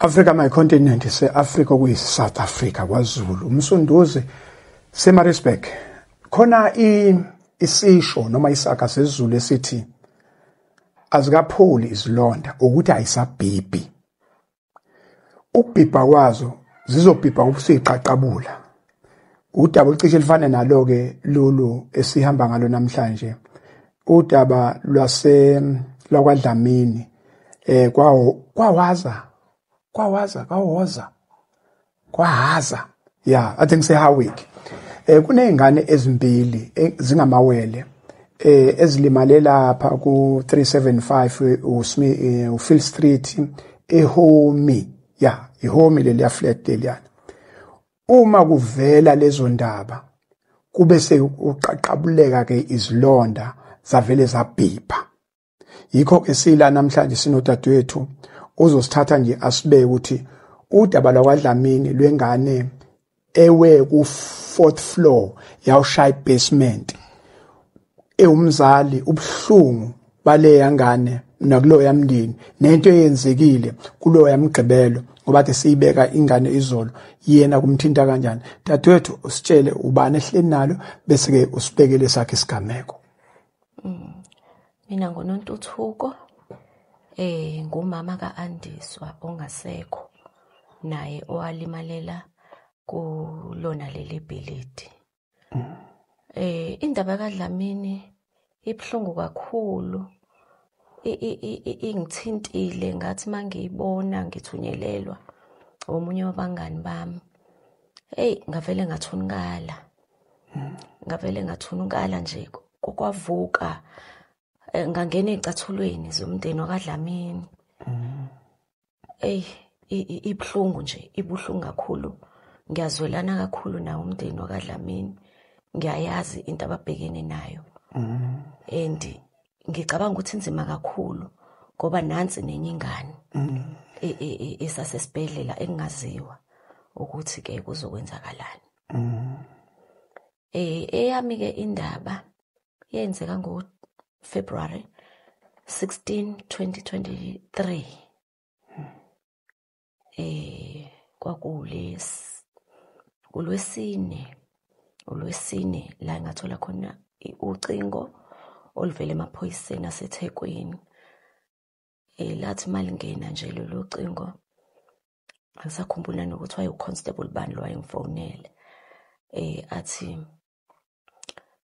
Africa my continent se-Africa kuyi-South Africa kwaZulu. Umsunduzi seMaritzburg. Khona isisho noma isaga sesiZulu esithi azikapholi izilonda ukuthi ayisabhibhi. Ukubhibha kwazo zizobhibha ubusiqaqabula. Udaba olucishe lifane nalo-ke lolu esihamba ngalo namhlanje. Udaba lwakwaDlamini kwahaza. Yeah, I think seHawick. Kuneyingane ezimbili zingamawele ezilimale lapha ku 375 uPhil Street eHomi. Yeah, iHomi leliya flat leliyana. Uma kuvela lezo ndaba kube sekuqaqabuleka ke izilonda zavele zabhipha. Yikho ke sila namhlanje sinodadewethu uzosithatha nje asibeke ukuthi udaba lwakwaDlamini lwengane ewe ku 4th floor yawushaya basement. Umzali ubhlungu bale yangane nakulo yamndini nento eyenzekile kulo yamgqibelo ngoba ke siyibeka ingane izolo yena kumthinta kanjani. Dadewethu usitshele ubani ehleli nalo bese ke usibekele sakhe isigameko. Mina ngoNontuthuko ngumama kaAndiswa ongasekho naye owalimalela kulona leli bhilidi. Indaba kaDlamini ibhlungu kakhulu. Ingithintile ngathi mangiyibona ngithunyelelwa omunye wabangani bami. Ngavele ngathunikala nje kwavuka ngangena ezicathulweni zomndeni wakaDlamini. Ibhlungu nje ibuhlungu kakhulu. Ngiyazwelana kakhulu nawo umndeni wakaDlamini. Ngiyayazi into ababhekene nayo. And ngicabanga ukuthi inzima kakhulu ngoba nansi nenye ingane esasesibhedlela engaziwa ukuthi ke kuzokwenzakalani. Eyami ke indaba yenzeka ngoFebruary 16, 2023. Ulwesine la ngathola khona ucingo oluvela emaphoyiseni aseThekwini. Lathi malingena nje lolu cingo angisakhumbula nokuthi wayeUconstable bani lo wayengifonele. Athi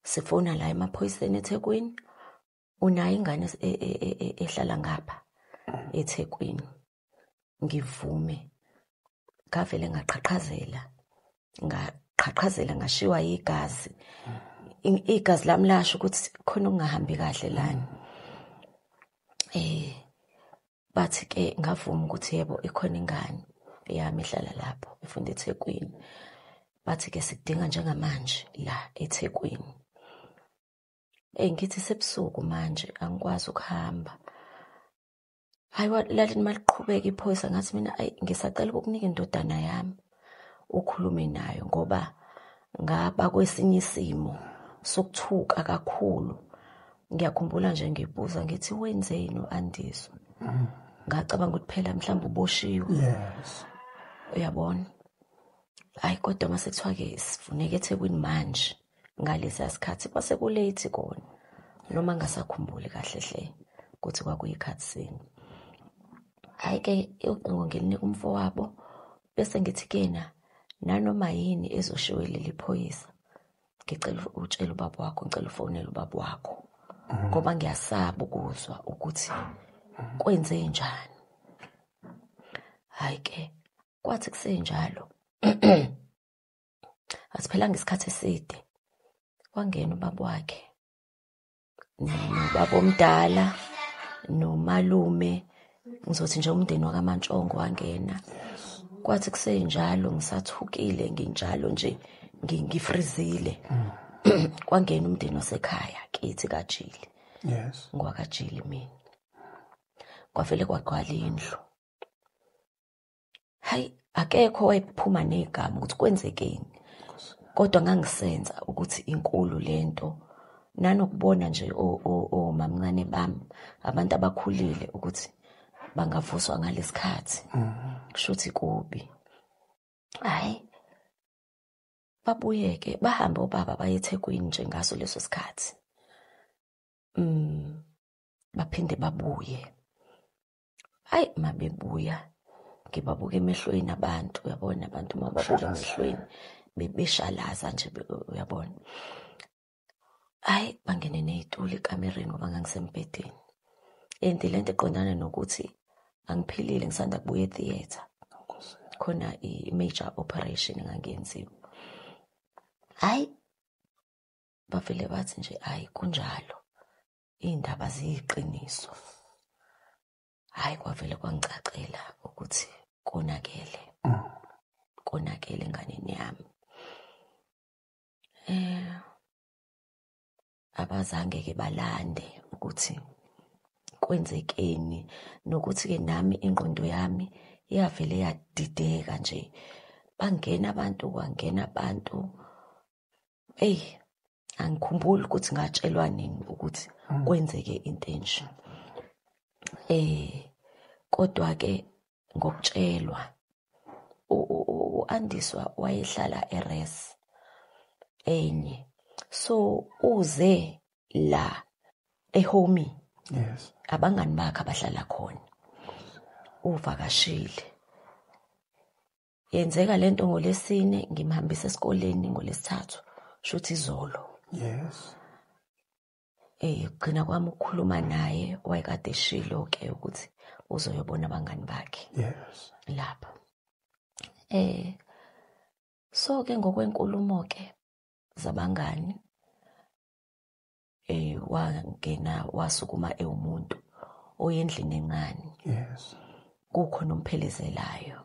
sifona la emaphoyiseni eThekwini unayo ingane ehlala ngapha eThekwini. Ngivume ngavele ngaqhaqhazela ngashiwa igazi. Igazi lami lasho ukuthi khona okungahambi kahle lana. Bathi ke ngavuma ukuthi yebo ikhona ingane yami ehlala lapho efunda eThekwini. Bathi ke sidinga njengamanje la eThekwini. Ngithi sebusuku manje angikwazi ukuhamba. Hayi lalini maliqhubeka iphoyisa ngathi mina ngisacela ukukunika indodana yami ukhulume nayo ngoba ngaba kwesinye isimo sokuthuka kakhulu. Ngiyakhumbula nje ngibuza ngithi wenzeni uAndiswa. Ngacabanga ukuthi phela mhlawumbe uboshiwe. Yes. Uyabona? Hayi kodwa mase kuthiwa ke sifuneka eThekwini manje ngalesi sikhathi kwase kulate kona. Noma ngasakhumbuli kahle hle ukuthi kwakuyikhathi sini. Hayi ke ucingo ngilinika umfowabo bese ngithi kena nanoma yini ezoshiwe leli phoyisa ngicela utshela ubaba wakho, ngicela ufonele ubaba wakho ngoba ngiyasaba ukuzwa ukuthi kwenze njani. Hayi ke kwathi kusenjalo asiphela ngesikhathi eside wangena ubaba wakhe nobaba omdala nomalume ngizothi nje umndeni wakaMantshongo wangena. Kwathi kusenjalo ngisathukile nginjalo nje ngifrizile. Kwangena umndeni wasekhaya kithi kaJili. Yes. NgwakaJili mina. Kwavele kwagcwala indlu. Hayi akekho wayephuma negama ukuthi kwenzekeni. Kodwa ngangisenza ukuthi inkulu lento nanokubona nje omamncane bami abantu abakhulile ukuthi bangavuswa ngalesikhathi. kushuthi kubi. Hayi, babuye-ke bahambe obaba baye eThekwini nje ngaso leso sikhathi. Baphinde babuye. Hayi, mabebuya ngibabuka emehlweni abantu, uyabona abantu uma babuka emehlweni beshalaza nje, uyabona. Hayi, bangene ney'tuli ekamereni ngoba ngangisembhedeni. And lento eqondana nokuthi angiphilile ngisanda kubuya e-theatre. Khona i-major operation engangenziwa. Hayi, bavele bathi nje, hayi kunjalo, iy'ndaba ziyiqiniso. Hayi, kwavele kwangicacela ukuthi konakele enganeni yami. Abazange-ke balande ukuthi kwenzekeni, nokuthi-ke nami ingqondo yami yavele yadideka nje. Bangena abantu, kwangena abantu. Angikhumbuli ukuthi ngatshelwa nini ukuthi kwenzeke into enje. Kodwa-ke ngokutshelwa, u-Andiswa wayehlala eRes enye. So uze la eHomey. Yes. Abangani bakhe abahlala khona. Uvakashile. Yenzeka lento ngoLwesine, ngimhambisa esikoleni ngoLwesithathu, shuthi izolo. Yes. Kugcina kwami ukukhuluma naye, wayekade eshilo-ke ukuthi uzoyobona abangani bakhe. Yes. Lapha. So-ke ngokwenkulumo-ke zabangani, wangena wasukuma ewumuntu oyendlini encane. Yes. Kukhona umphelezelayo.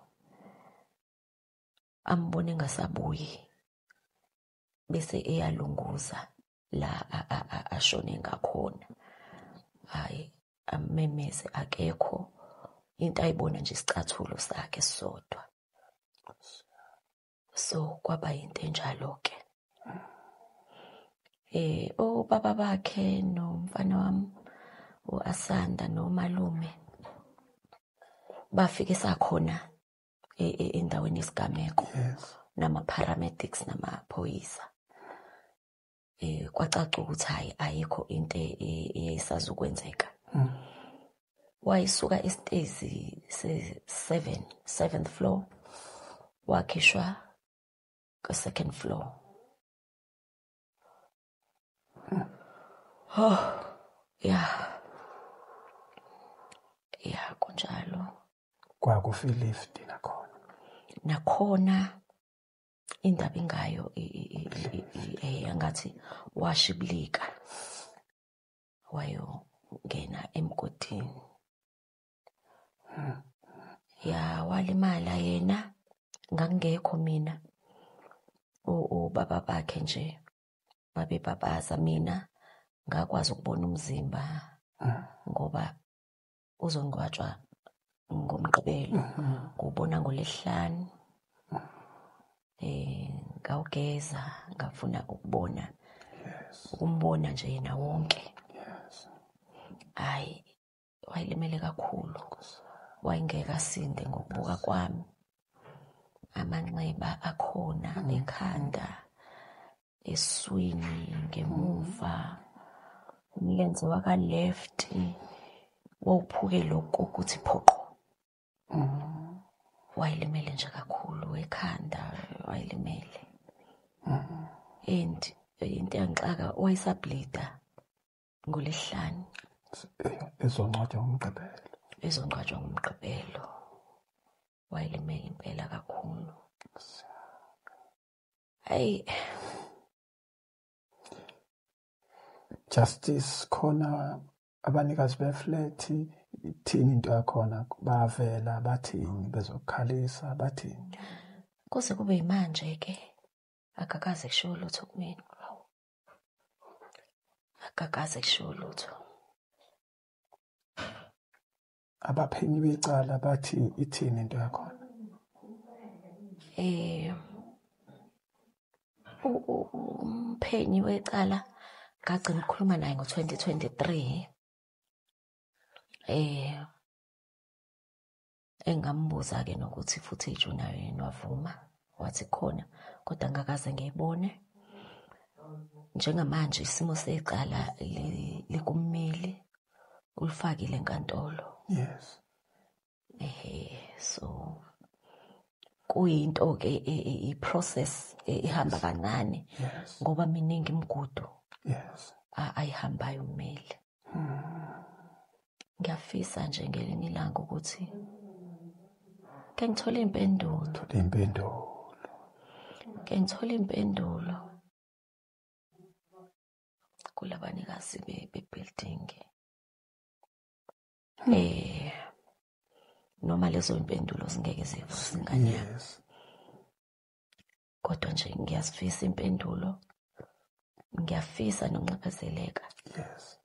Ambone engasabuyi. Bese eyalunguza la ashone ngakhona. Hayi, amemeze akekho. Into ayibona nje isicathulo sakhe sodwa. So kwaba into enjalo-ke. Obaba bakhe nomfana wami uAsanda nomalume bafike sakhona endaweni yesigameko. Yes. Nama-paramedics namaphoyisa. Kwacaca ukuthi hayi ayikho into esazokwenzeka. Wayisuka esitezi se-7th floor, wakhishwa ku-2nd floor. Ya kunjalo. Kwakufika lift nakhona indaba ingayo angathi washibilika wayongena emgodini. Walimala yena, ngangekho mina. Ubaba bakhe nje babebabaza, mina ngakwazi ukubona umzimba ngoba uzongcwatshwa ngoMgqibelo. Kubona ngoLwesihlanu. Ngawugeza, ngafuna ukubona. Ukumbona nje yena wonke. Hayi, wayelimele kakhulu. Wayengeke asinde ngokubuka kwami. Amanxeba akhona ekhanda, eswini, ngemuva. Umlenze waka left wawuphuke lokho ukuthi phoqo. Wayelimele nje kakhulu ekhanda, wayelimele. And into yangixaka wayesableeda ngoLwesihlanu. Ezongcwatshwa ngoMgqibelo. Wayelimele impela kakhulu. Hayi. Justice khona abanikazi beflat ithini into yakhona, bavela bathini bezokukhalisa bathini? Kuze kube yimanje ke akakaze kusho lutho kumina. Akakaze kusho lutho. Abaphenyi becala bathi ithini into yakhona? Umphenyi wecala ngagcina ukukhuluma naye ngo-2023. engambuza-ke nokuthi footage unayo yini, wavuma wathi khona, kodwa ngakaze ngiyibone. Njengamanje isimo secala likummeli ulifakile enkantolo. Yes. So kuyinto-ke i-process ihamba kancane. Yes. Ngoba miningi imigudu. Yes. Ayihambayo ummeli. Ngiyafisa nje ngelinye ilanga ukuthi ke ngithole impendulo. Ke ngithole impendulo kulabanikazi be-building. Noma lezo impendulo zingeke zivuse ingane yami. Kodwa nje ngiyasifisa impendulo. Ngiyafisa nokunxephezeleka. Yes.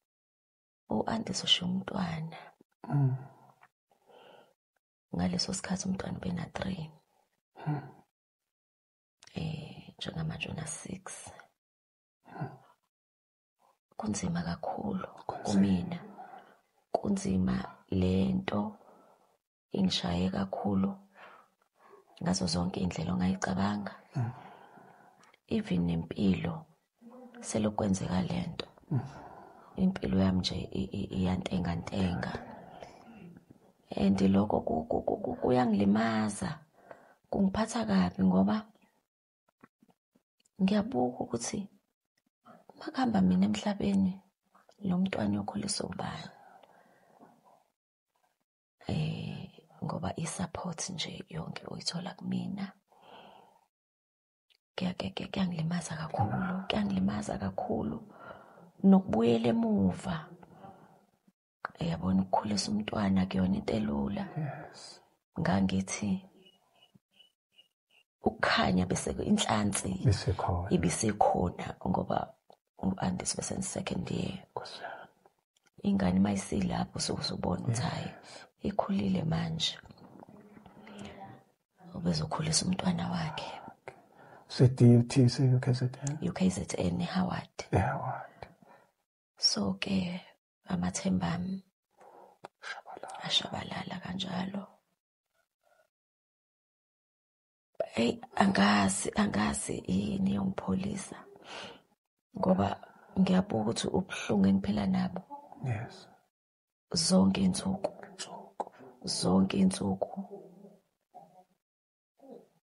U-Andis ushiye umntwana. Ngaleso sikhathi umntwana ubena 3. Njengamanje una 6. Kunzima kakhulu kumina. Kunzima lento ingishaye kakhulu ngazo zonke indlela ongayicabanga. Even nempilo selokwenzeka lento. Impilo yami nje iyantenga. And lokho kuyangilimaza. Kungiphatha kabi ngoba ngiyabuka ukuthi makuhamba mina emhlabeni lo mntwana yokhuliswa ubani. Ngoba i-support nje yonke uyithola kumina. Kuyangilimaza kakhulu. Nokubuyela emuva. Yabona ukukhulisa umntwana kuyona into elula. Yes. Ngangithi ukukhanya bese inhlansi ibisekhona ngoba u-Andis bese second year. Ingane mayisilapho usubona ukuthi hayi ikhulile manje. Ubezokhulisa umntwana wakhe. Se-DUT se-UKZN? UKZN eHoward. So ke amathemba ami ashabalala kanjalo. Angazi yini yongipholisa ngoba ngiyabuka ukuthi ubuhlungu engiphila nabo. Yes. Zonke insuku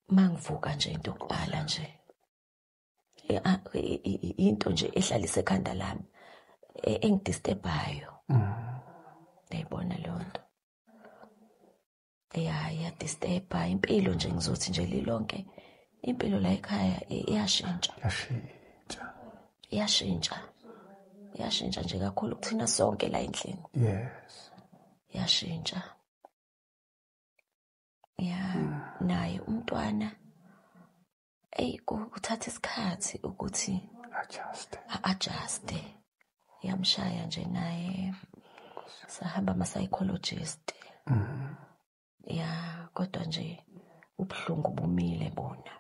mangivuka nje into yokuqala nje into nje ehlalise ekhanda lami engidisturbayo. Ngiyibona lonto. Disturba impilo nje ngizothi nje lilonke impilo la ekhaya iyashintsha nje kakhulu kuthina sonke la endlini. Yes. Iyashintsha. Naye umntwana kuthatha isikhathi ukuthi adjuste. Yamshaya nje naye sahamba ama-psychologist. Kodwa nje ubuhlungu bumile bona.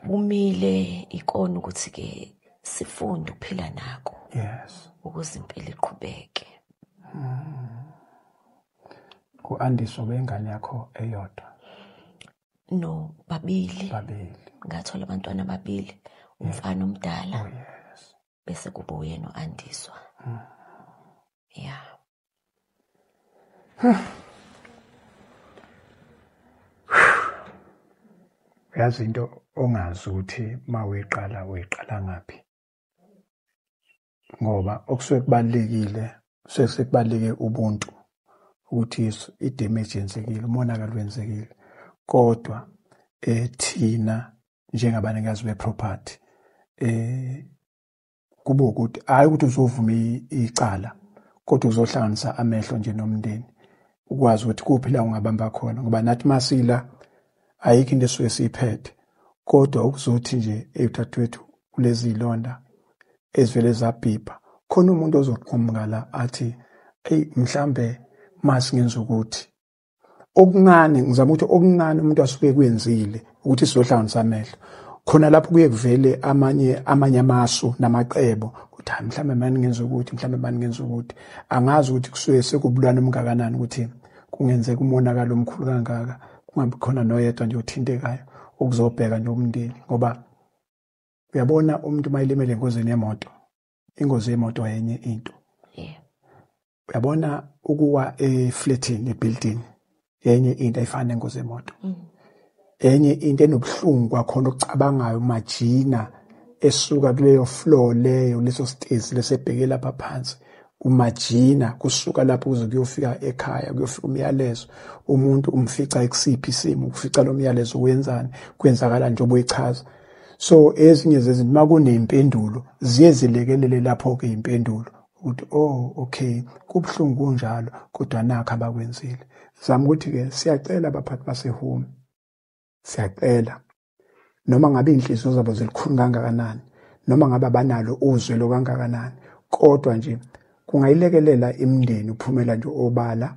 Bumile ikona ukuthi ke sifunde ukuphila nako. Yes. Ukuze impilo iqhubeke. Ku-Andis obengane yakho eyodwa? No, babili. Ngathola abantwana babili, umfana omdala. Oh yes. Bese kuba uyena u-Andiswa. Yazi into ongazi ukuthi uyiqala ngaphi. Ngoba okusuke kubalekile, sekubaleke ubuntu ukuthi i-damage yenzekile, umonakalo wenzekile. Kodwa thina njengabanikazi be-property kube ukuthi hayi ukuthi uzovuma icala, kodwa uzohlanganisa amehlo nje nomndeni ukwazi ukuthi kuphi la ungabamba khona, ngoba nathi masila ayikho into esuke siyiphethe, kodwa ukuzothi nje ey'thathu kulezi ilonda ezivele zabhipha khona umuntu ozoqhamuka la athi mhlambe masingenza ukuthi okuncane, ngizama ukuthi okuncane umuntu asuke kwenzile ukuthi sizohlanganisa amehlo. Khona lapho kuye kuvele amanye amasu namacebo ukuthi mhlambe manje ngenza ukuthi angazi ukuthi kusuke sekubulwana omngakanani ukuthi kungenzeka umonakalo omkhulu kangaka kungabi khona noyedwa nje othintekayo ukuzobheka nje umndeni ngoba uyabona umuntu mayilimele engozini yemoto ingozi yemoto yenye into uyabona ukuwa eflatini ebuilding yenye into ayifana nengozi yemoto enye into enobuhlungu kwakhona okucabangayo majina esuka kuleyo floor leyo leso stairs lesebheke lapha phansi umajina kusuka lapho kuze kuyofika ekhaya kuyofika umyalezo umuntu umfica ekusiphi isimo ufica lo myalezo wenzani kwenzakala nje obuyichaza so ezinye zezinto makunempendulo ziyezilekelele lapho ke impendulo ukuthi oh okay kubhlungu kunjalo kodwa nakho abakwenzile zama ukuthi ke siyacela abaphathi basehome siyacela noma ngabe inhliziyo zabo zilikhulu kangakanani noma ngabe abanalo uzwelo kangakanani kodwa nje kungayilekelela imindeni uphumela nje obala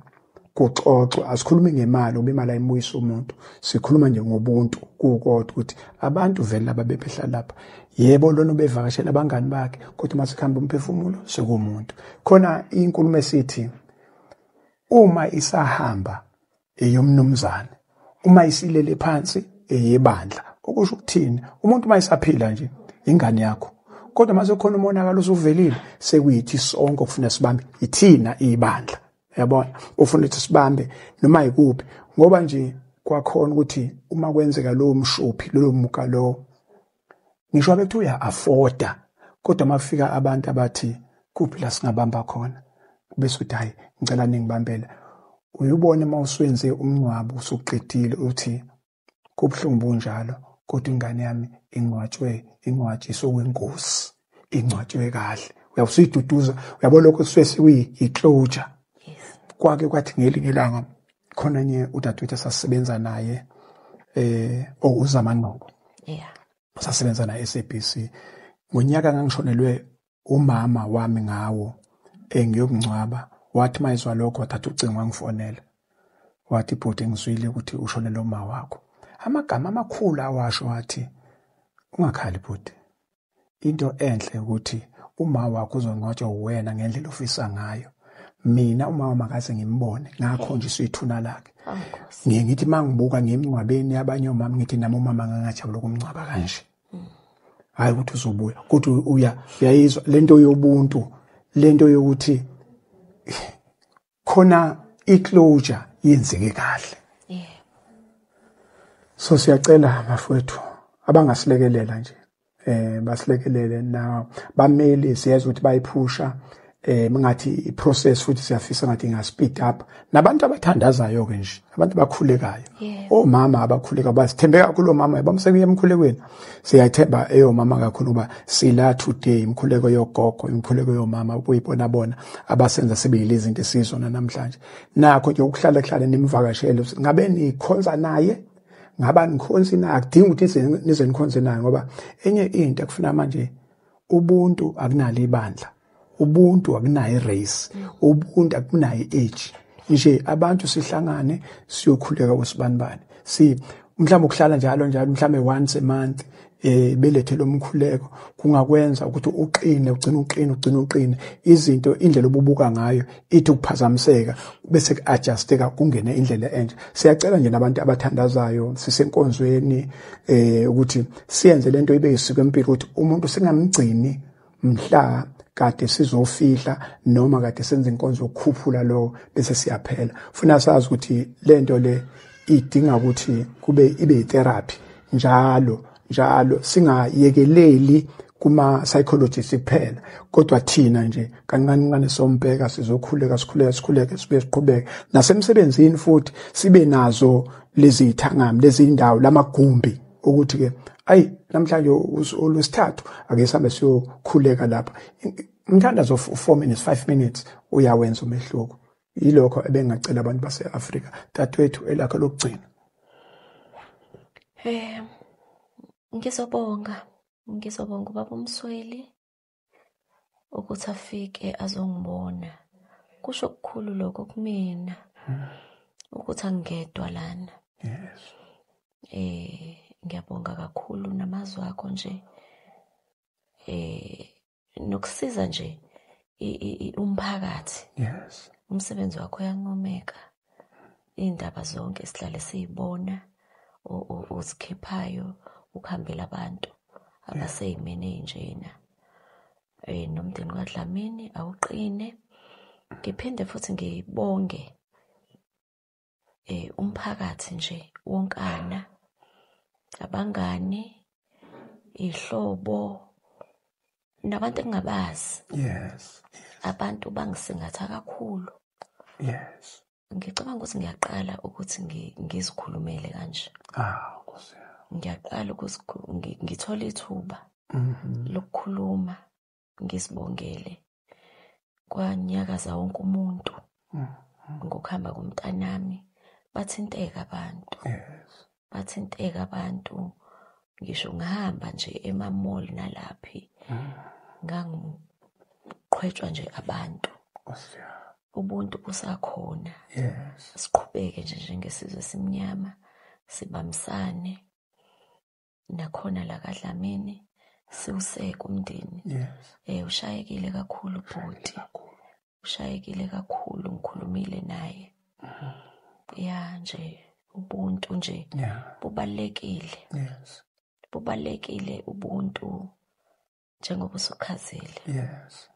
kuxoxwe asikhulumi ngemali ngoba imali ayimuyisa umuntu sikhuluma nje ngobuntu kukodwa ukuthi abantu vele laba bephehla lapha yebo lona bevakashela abangani bakhe kodwa masikhamba umphefumulo sekumuntu khona inkulumo esithi uma isahamba eyomnumzane uma isilele phansi eyebandla okusho ukuthini umuntu mayisaphila nje ingane yakho kodwa mase khona umonakalo usuvelile sekuyithi sonke okufuna sibambe ithina ibandla yabona ufuna ukuthi sibambe noma ikuphi ngoba nje kwakhona ukuthi uma kwenzeka lo mshophi lo muka lo ngisho ukuthi uya afforda kodwa mafika abantu abathi kuphi la singabamba khona bese uthi hayi ngicela ningibambela uyubone mawuswenze umncwabo usuqedile uthi kubhlungu bunjalo kodwa ingane yami ingcwatshiswe okwenkosi ingcwatshwe kahle uyabusiduduza uyabona lokho sisuke i-closure kwake kwathi ngelinye ilanga khona nye udadewethu sasebenza naye uZamanobo sasebenza na SABC ngonyaka ngangishonelwe umama wami ngawo ngiyokungcwaba wathi mayizwa lokho wathatha ucingo wangifonela wathi bhuti ngizwile ukuthi ushonele uma wakho amagama amakhulu awasho wathi ungakhali bhuti into enhle ukuthi uma wakho uzongcwatshwa uwena ngendlela ofisa ngayo mina uma makaze ngimbone ngakho nje siyithuna lakhe ngithi mangibuka ngemncwabeni yabanye omama ngithi nami umama ngangajabula ukumncwaba kanje hayi ukuthi uzobuya ukuthi uyayizwa lento yobuntu lento yokuthi khona iclosure yenzeke kahle so siyacela bafowethu abangasilekelela nje basilekelele na bameli siyeza ukuthi bayiphusha ngathi iprocess futhi siyafisa ngathi inga speed up nabantu abathandazayo ke nje abantu bakhulekayo omama abakhuleka basithembeka kakhulu omama bamsekuye emkhulekweni siyathemba eyomama kakhulu ba sila today imkhuleko yogogo imkhuleko yomama ubuyibona bona abasenza sebeyile izinto esizona namhlanje nakho nje ukuhlala nimvakashele ngabe nikhonza naye ngaba nikhonza naye akudingi ukuthi nize nikhonze naye ngoba enye into ekufuna manje ubuntu akunalo ibandla ubuntu akunayo race ubuntu akunayo age nje abantu sihlangane siyokhuleka kwesibanibani mhlawumbe ukuhlala njalo mhlawumbe once a month belethe lo mkhuleko kungakwenza ukuthi uqine ugcina uqine izinto indlela obubuka ngayo ithi ukuphazamiseka bese kuadjusteka kungene indlela enje siyacela nje nabantu abathandazayo sisenkonzweni ukuthi siyenze lento ibe yisiko empilo ukuthi umuntu singamgcini mhla kade sizofihla noma kade senze inkonzo ukukhuphula lo bese siyaphela funa sazi ukuthi lento le idinga ukuthi ibe therapy njalo singayekeleli kuma psychologists kuphela kodwa thina nje kancane sombheka sizokhuleka sikhuleke sibe siqhubeke nasemsebenzini futhi sibe nazo lezi ithangami lezi indawo lamagumbi ukuthi ke ayi namhlanje ulusithathu ake sihambe siyokhuleka lapha umthandazo of 4 minutes 5 minutes uyawenza umehluko yilokho ebengacela abantu base-Afrika dadewethu elakho lokugcina ngizobonga ubaba uMsweli ukuthi afike azongibona kusho okukhulu lokho kumina ukuthi angedwa lana ngiyabonga kakhulu namazwi akho nje nokusiza nje umphakathi umsebenzi wakho uyancomeka iy'ndaba zonke sihlale siy'bona ozikhiphayo ukhambela abantu abasey'meni ey'njena. Nomndeni kaDlamini awuqine. Ngiphinde futhi ngibonge umphakathi nje wonkana, abangani, iy'hlobo, nabantu engingabazi. Yes. Abantu bangisingatha kakhulu. Yes. Ngicabanga ukuthi ngiyaqala ukuthi ngizikhulumele kanje. Nkosi yami. Ngiyaqala ukuthi ngithole ithuba lokukhuluma, ngizibongele. Kwanyakaza wonke umuntu ngokuhamba komntanami. Bathinteka abantu. Yes. Bathinteka abantu. Ngisho ngihamba nje emamall nalaphi. Ngangiqhwetshwa nje abantu. Nkosi yami. Ubuntu busakhona. Yes. Siqhubeke nje njengesizwe esimnyama, sibambisane. Nakhona la kaDlamini siwuseke umndeni. Yes. Ushayekile kakhulu ubhuti. Ushayekile kakhulu, ngikhulumile naye. Ya nje ubuntu nje bubalekile. Yes. Bubalekile ubuntu njengoba usukhazile. Yes.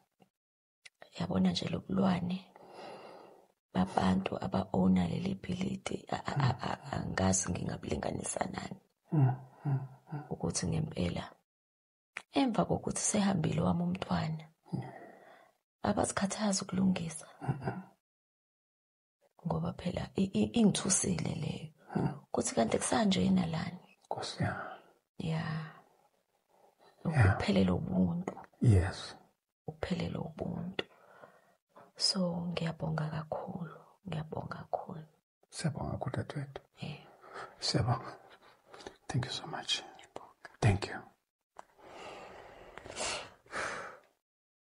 Yabona nje lobulwane babantu aba-owner leli bhilidi angazi ngingabulinganisa nani. Ukuthi ngempela emva kokuthi sehambile wami umntwana abasikhathaza ukulungisa. Ngoba phela ingithusile leyo. Kuthi kanti kusanjena lani. Nkosi yami. Ya. Ukuphelela ubuntu. Yes. Ukuphelela ubuntu. So ngiyabonga kakhulu. Ngiyabonga kakhulu. Siyabonga kakhulu dadewethu. Siyabonga. Thank you so much. Thank you.